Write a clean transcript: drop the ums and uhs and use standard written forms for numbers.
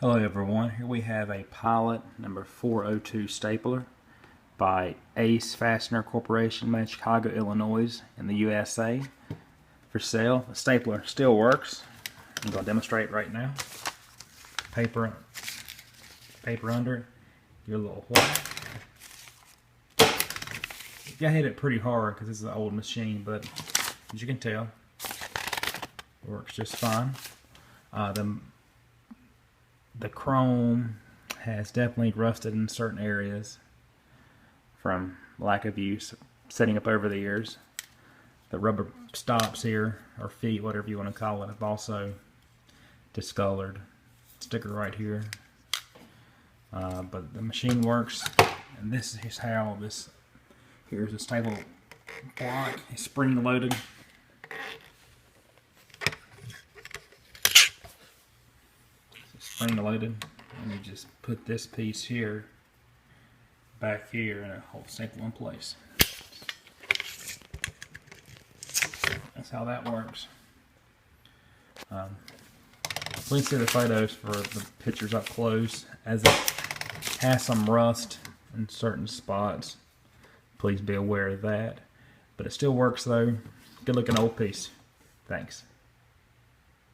Hello everyone, here we have a Pilot number 402 stapler by Ace Fastener Corporation made in Chicago, Illinois in the USA for sale. The stapler still works. I'm going to demonstrate right now. Paper under it, your little white. I hit it pretty hard because this is an old machine, but as you can tell, it works just fine. The chrome has definitely rusted in certain areas from lack of use, setting up over the years. The rubber stops here, or feet, whatever you want to call it, have also discolored. Sticker right here. But the machine works, and this is how this, here's a stable block, it's spring loaded. Spring loaded, and you just put this piece here back here and it holds staple in place. That's how that works. Please see the photos for the pictures up close, as it has some rust in certain spots. Please be aware of that, but it still works though. Good looking old piece. Thanks.